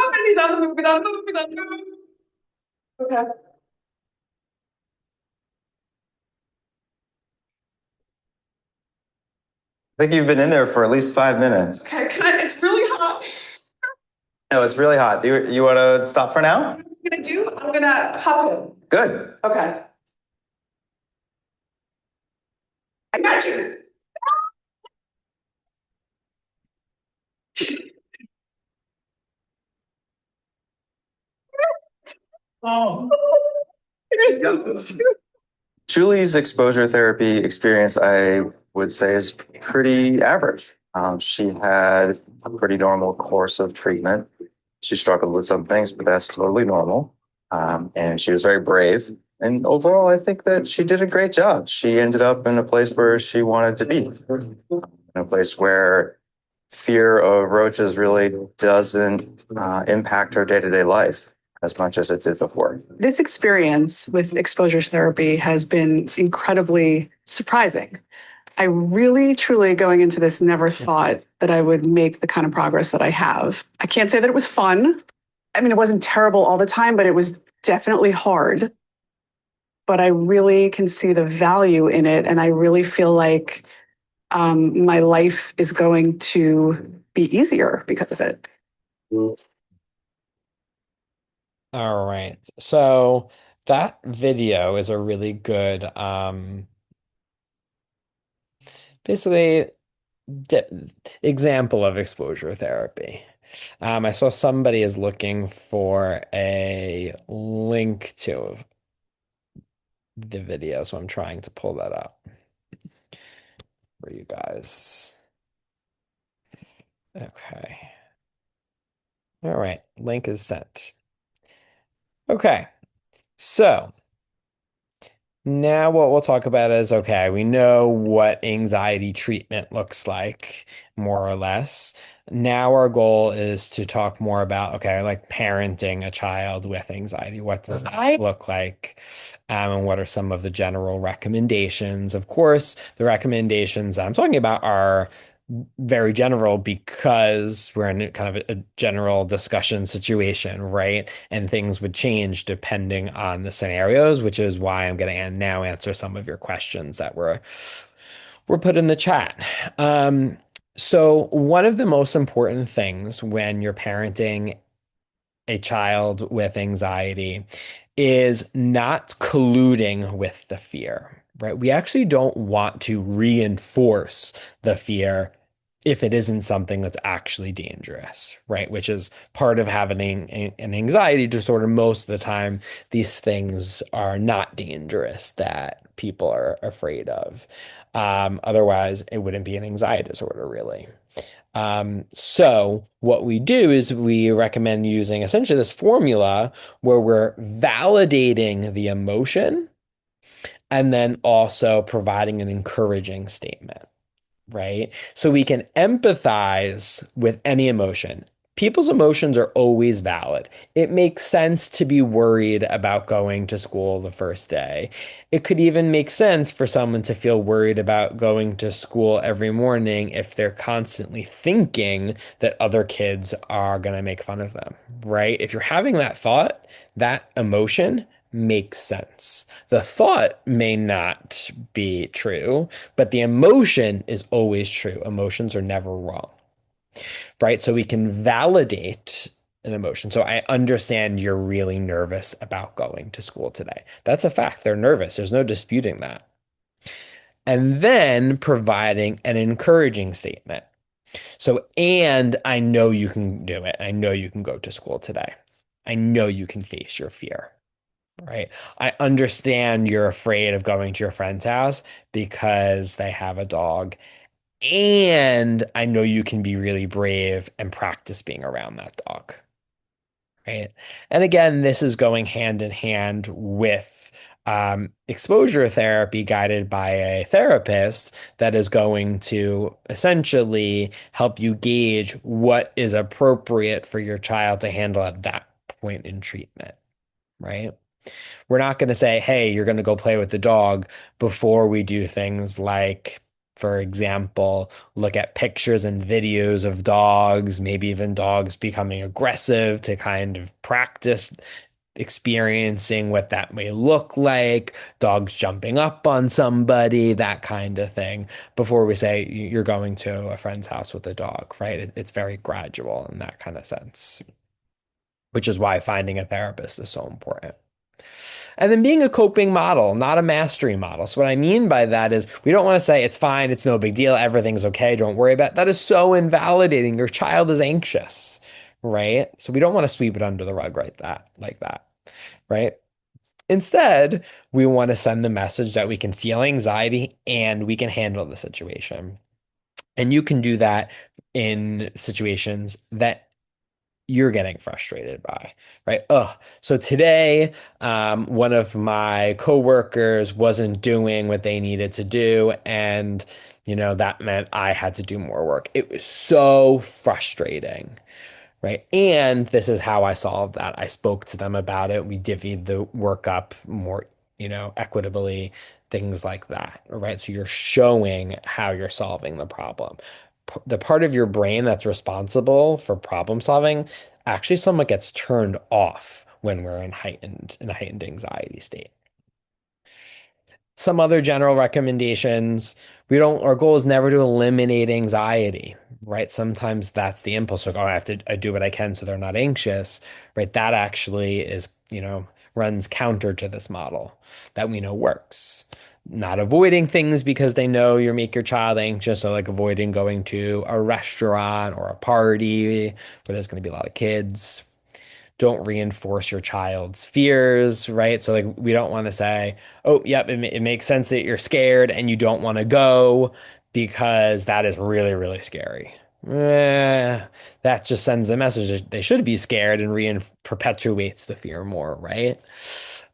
okay. I think you've been in there for at least 5 minutes. Okay, it's really hot. No, it's really hot. You want to stop for now? I'm gonna hop in. Good. Okay. I got you. Oh. Julie's exposure therapy experience, I would say, is pretty average. She had a pretty normal course of treatment. She struggled with some things, but that's totally normal. And she was very brave. And overall, I think that she did a great job. She ended up in a place where she wanted to be, in a place where fear of roaches really doesn't impact her day-to-day life as much as it did before. This experience with exposure therapy has been incredibly surprising. I really, truly, going into this, never thought that I would make the kind of progress that I have. I can't say that it was fun. I mean, it wasn't terrible all the time, but it was definitely hard. But I really can see the value in it. And I really feel like my life is going to be easier because of it. All right. So that video is a really good, basically di example of exposure therapy. I saw somebody is looking for a link to the video, so I'm trying to pull that up for you guys. Okay. All right. Link is sent. Okay. So now what we'll talk about is, okay, we know what anxiety treatment looks like, more or less. Now our goal is to talk more about, okay, like parenting a child with anxiety. What does that look like? And what are some of the general recommendations? Of course, the recommendations I'm talking about are very general because we're in kind of a general discussion situation, right? And things would change depending on the scenarios, which is why I'm going to now answer some of your questions that were put in the chat. So one of the most important things when you're parenting a child with anxiety is not colluding with the fear, right? We actually don't want to reinforce the fear if it isn't something that's actually dangerous, right? Which is part of having an anxiety disorder. Most of the time, these things are not dangerous that people are afraid of. Otherwise, it wouldn't be an anxiety disorder, really. So what we do is we recommend using essentially this formula where we're validating the emotion and then also providing an encouraging statement, right? So we can empathize with any emotion. People's emotions are always valid. It makes sense to be worried about going to school the first day. It could even make sense for someone to feel worried about going to school every morning if they're constantly thinking that other kids are going to make fun of them, right? If you're having that thought, that emotion makes sense. The thought may not be true, but the emotion is always true. Emotions are never wrong, right? So we can validate an emotion. So I understand you're really nervous about going to school today. That's a fact. They're nervous. There's no disputing that. And then providing an encouraging statement. So, and I know you can do it. I know you can go to school today. I know you can face your fear. Right. I understand you're afraid of going to your friend's house because they have a dog. And I know you can be really brave and practice being around that dog. Right. And again, this is going hand in hand with exposure therapy guided by a therapist that is going to essentially help you gauge what is appropriate for your child to handle at that point in treatment. Right. We're not going to say, hey, you're going to go play with the dog before we do things like For example, look at pictures and videos of dogs, maybe even dogs becoming aggressive to kind of practice experiencing what that may look like, dogs jumping up on somebody, that kind of thing, before we say you're going to a friend's house with a dog, right? It's very gradual in that kind of sense, which is why finding a therapist is so important. And then being a coping model, not a mastery model. So what I mean by that is we don't want to say it's fine, it's no big deal, everything's okay, don't worry about it. That is so invalidating. Your child is anxious, right? So we don't want to sweep it under the rug like that, right? Instead, we want to send the message that we can feel anxiety and we can handle the situation. And you can do that in situations that you're getting frustrated by, right? Oh, so today, one of my coworkers wasn't doing what they needed to do, and that meant I had to do more work. It was so frustrating, right? And this is how I solved that. I spoke to them about it. We divvied the work up more, equitably, things like that, right? So you're showing how you're solving the problem. The part of your brain that's responsible for problem solving actually somewhat gets turned off when we're in a heightened anxiety state. Some other general recommendations. Our goal is never to eliminate anxiety, right? Sometimes that's the impulse like, oh, I do what I can so they're not anxious, right? That actually is, runs counter to this model that we know works. Not avoiding things because they know you make your child anxious. So like avoiding going to a restaurant or a party where there's going to be a lot of kids. Don't reinforce your child's fears, right? So like we don't want to say, oh, yep, it makes sense that you're scared and you don't want to go because that is really, really scary. That just sends the message that they should be scared and perpetuates the fear more, right?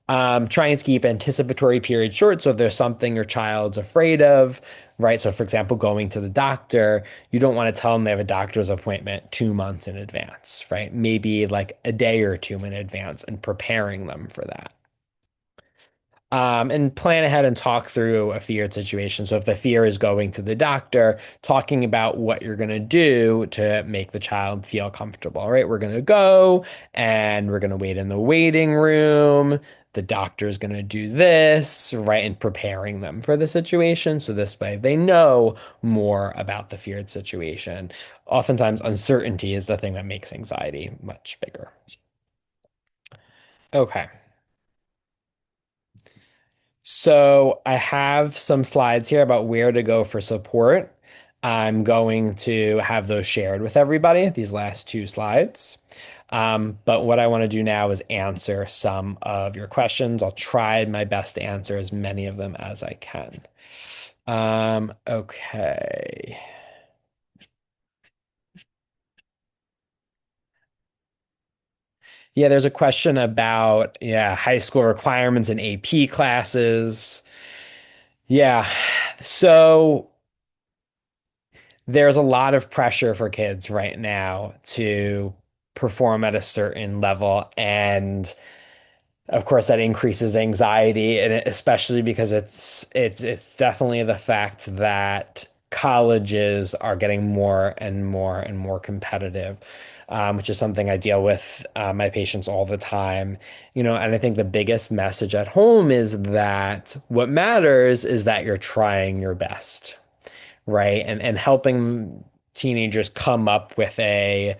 Trying to keep anticipatory periods short. So if there's something your child's afraid of, right? So for example, going to the doctor, you don't want to tell them they have a doctor's appointment 2 months in advance, right? Maybe like a day or two in advance and preparing them for that. And plan ahead and talk through a feared situation. So if the fear is going to the doctor, talking about what you're going to do to make the child feel comfortable, right? We're going to go and we're going to wait in the waiting room. The doctor is going to do this, right? And preparing them for the situation. So this way they know more about the feared situation. Oftentimes, uncertainty is the thing that makes anxiety much bigger. Okay. So I have some slides here about where to go for support. I'm going to have those shared with everybody, these last two slides. But what I want to do now is answer some of your questions. I'll try my best to answer as many of them as I can. Okay. Yeah, there's a question about, high school requirements and AP classes. Yeah. So there's a lot of pressure for kids right now to perform at a certain level. And of course, that increases anxiety, and especially because it's definitely the fact that colleges are getting more and more and more competitive, which is something I deal with my patients all the time. And I think the biggest message at home is that what matters is that you're trying your best, right? And helping teenagers come up with a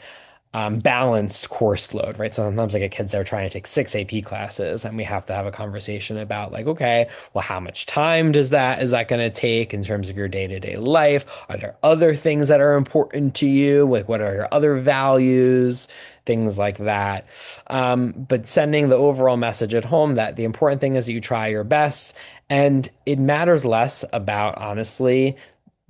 balanced course load, right? So sometimes I get kids that are trying to take 6 AP classes, and we have to have a conversation about like, okay, well, how much time is that going to take in terms of your day-to-day life? Are there other things that are important to you? Like, what are your other values? Things like that. But sending the overall message at home that the important thing is that you try your best, and it matters less about, honestly,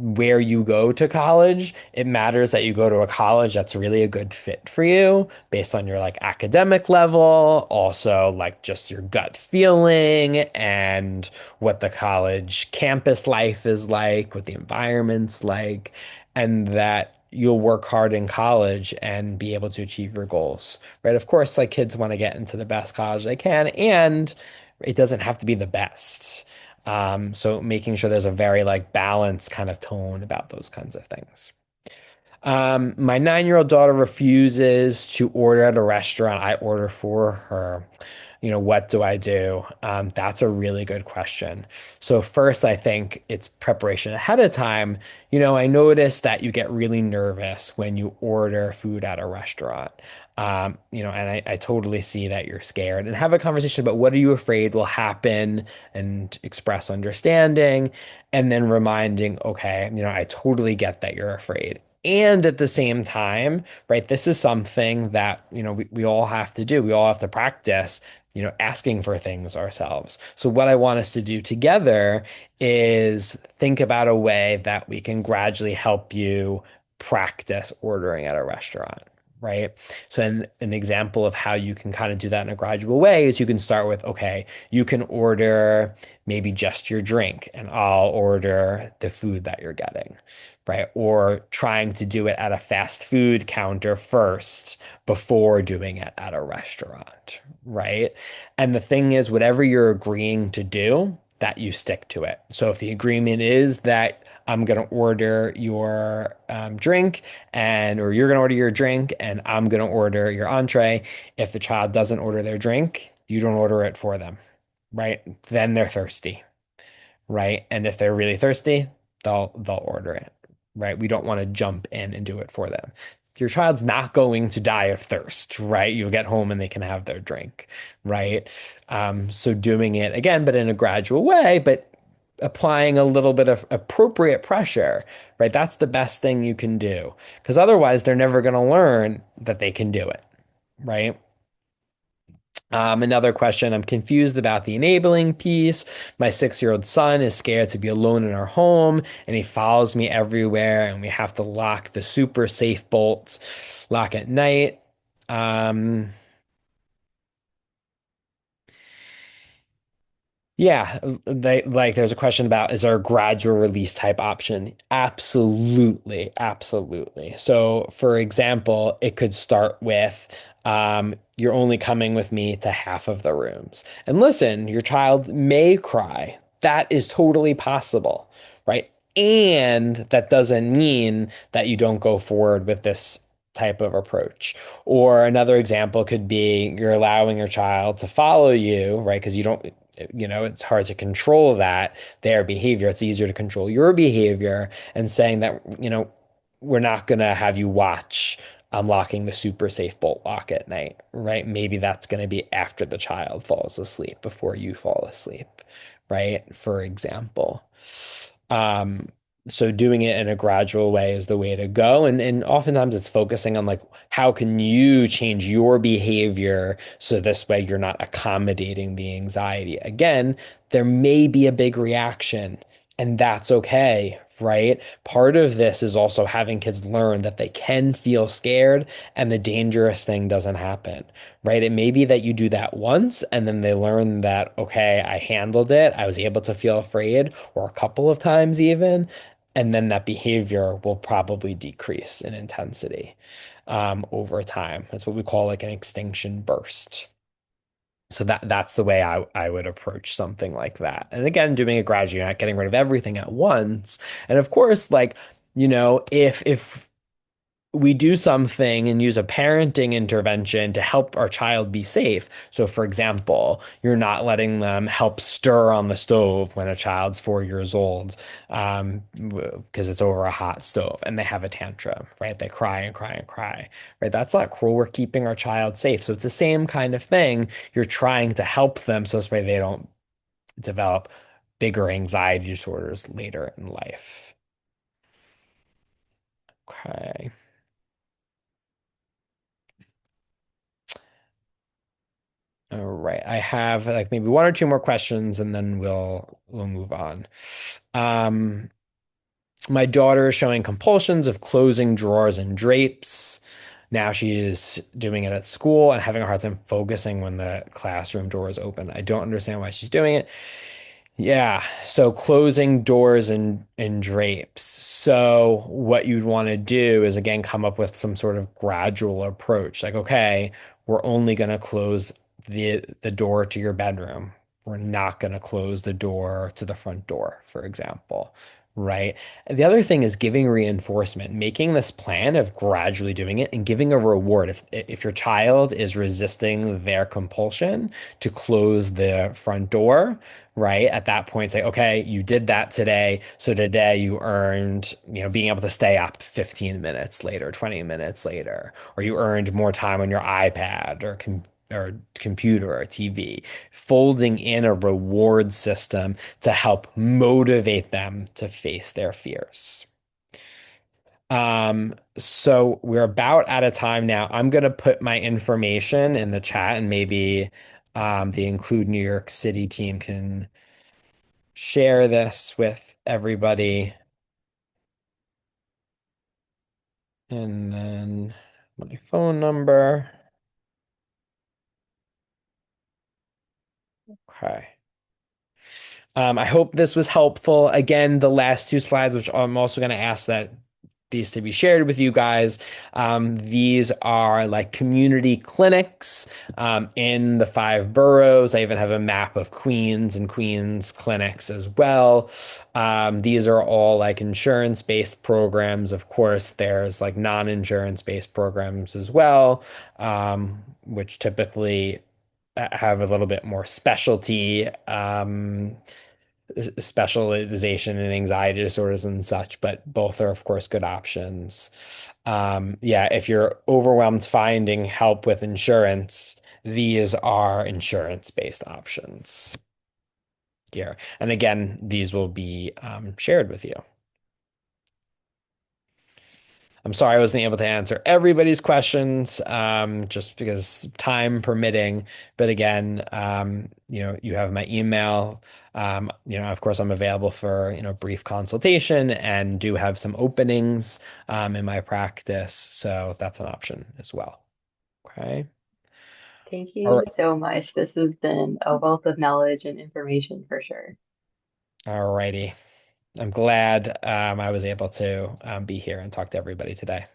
where you go to college. It matters that you go to a college that's really a good fit for you based on your like academic level, also like just your gut feeling and what the college campus life is like, what the environment's like, and that you'll work hard in college and be able to achieve your goals, right? Of course, like kids want to get into the best college they can, and it doesn't have to be the best. So making sure there's a very like balanced kind of tone about those kinds of things. My 9-year-old daughter refuses to order at a restaurant. I order for her. What do I do? That's a really good question. So first, I think it's preparation ahead of time. I notice that you get really nervous when you order food at a restaurant. And I totally see that you're scared and have a conversation about what are you afraid will happen and express understanding and then reminding, okay, I totally get that you're afraid. And at the same time, right, this is something that, we all have to do. We all have to practice, asking for things ourselves. So what I want us to do together is think about a way that we can gradually help you practice ordering at a restaurant. Right. So an example of how you can kind of do that in a gradual way is you can start with, okay, you can order maybe just your drink and I'll order the food that you're getting, right? Or trying to do it at a fast food counter first before doing it at a restaurant, right? And the thing is, whatever you're agreeing to do, that you stick to it. So if the agreement is that I'm going to order your drink or you're going to order your drink and I'm going to order your entree. If the child doesn't order their drink, you don't order it for them, right? Then they're thirsty, right? And if they're really thirsty, they'll order it, right? We don't want to jump in and do it for them. Your child's not going to die of thirst, right? You'll get home and they can have their drink, right? So doing it again, but in a gradual way, but applying a little bit of appropriate pressure, right? That's the best thing you can do because otherwise they're never going to learn that they can do it, right? Another question, I'm confused about the enabling piece. My 6-year-old son is scared to be alone in our home and he follows me everywhere and we have to lock the super safe bolts, lock at night. Um, Yeah, there's a question about is there a gradual release type option? Absolutely, absolutely. So, for example, it could start with you're only coming with me to half of the rooms. And listen, your child may cry. That is totally possible, right? And that doesn't mean that you don't go forward with this type of approach. Or another example could be you're allowing your child to follow you, right? Because you don't it's hard to control their behavior. It's easier to control your behavior and saying that, we're not going to have you watch unlocking the super safe bolt lock at night, right? Maybe that's going to be after the child falls asleep, before you fall asleep, right? For example. Um, so doing it in a gradual way is the way to go. And oftentimes it's focusing on like, how can you change your behavior so this way you're not accommodating the anxiety? Again, there may be a big reaction, and that's okay, right? Part of this is also having kids learn that they can feel scared and the dangerous thing doesn't happen, right? It may be that you do that once and then they learn that, okay, I handled it. I was able to feel afraid, or a couple of times even. And then that behavior will probably decrease in intensity over time. That's what we call like an extinction burst. So that's the way I would approach something like that. And again, doing it gradually, you're not getting rid of everything at once. And of course, like, if we do something and use a parenting intervention to help our child be safe. So, for example, you're not letting them help stir on the stove when a child's 4 years old, because it's over a hot stove and they have a tantrum, right? They cry and cry and cry, right? That's not cruel. We're keeping our child safe. So it's the same kind of thing. You're trying to help them so this way they don't develop bigger anxiety disorders later in life. Okay. All right. I have like maybe one or two more questions and then we'll move on. Um, my daughter is showing compulsions of closing drawers and drapes. Now she is doing it at school and having a hard time focusing when the classroom door is open. I don't understand why she's doing it. Yeah, so closing doors and drapes. So what you'd want to do is again come up with some sort of gradual approach. Like, okay, we're only going to close the door to your bedroom, we're not going to close the door to the front door, for example, right? The other thing is giving reinforcement, making this plan of gradually doing it and giving a reward. If your child is resisting their compulsion to close the front door, right? At that point, say, okay, you did that today. So today you earned, being able to stay up 15 minutes later, 20 minutes later, or you earned more time on your iPad or computer or TV, folding in a reward system to help motivate them to face their fears. So we're about out of time now. I'm gonna put my information in the chat and maybe the Include New York City team can share this with everybody. And then my phone number. Okay. I hope this was helpful. Again, the last two slides, which I'm also going to ask that these to be shared with you guys. These are like community clinics in the 5 boroughs. I even have a map of Queens and Queens clinics as well. These are all like insurance-based programs. Of course, there's like non-insurance-based programs as well, which typically have a little bit more specialization in anxiety disorders and such, but both are, of course, good options. Yeah, if you're overwhelmed finding help with insurance, these are insurance-based options here. And again, these will be shared with you. I'm sorry I wasn't able to answer everybody's questions, just because time permitting. But again, you have my email. Of course, I'm available for, brief consultation and do have some openings, in my practice. So that's an option as well. Okay. Thank All you right. so much. This has been a wealth of knowledge and information for sure. All righty. I'm glad, I was able to, be here and talk to everybody today.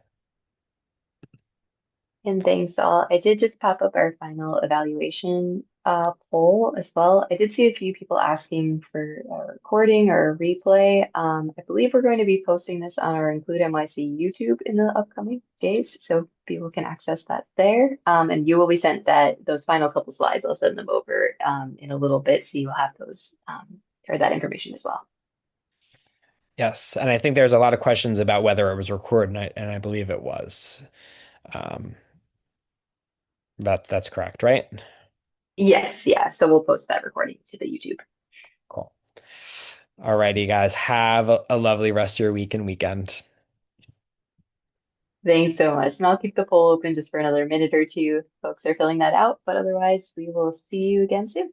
And thanks all. I did just pop up our final evaluation poll as well. I did see a few people asking for a recording or a replay. I believe we're going to be posting this on our Include NYC YouTube in the upcoming days, so people can access that there. And you will be sent those final couple slides. I'll send them over in a little bit, so you'll have those or that information as well. Yes, and I think there's a lot of questions about whether it was recorded, and I believe it was. Um, that's correct, right? Yes, yeah. So we'll post that recording to the YouTube. Cool. All righty, guys. Have a lovely rest of your week and weekend. Thanks so much. And I'll keep the poll open just for another minute or two. Folks are filling that out, but otherwise, we will see you again soon.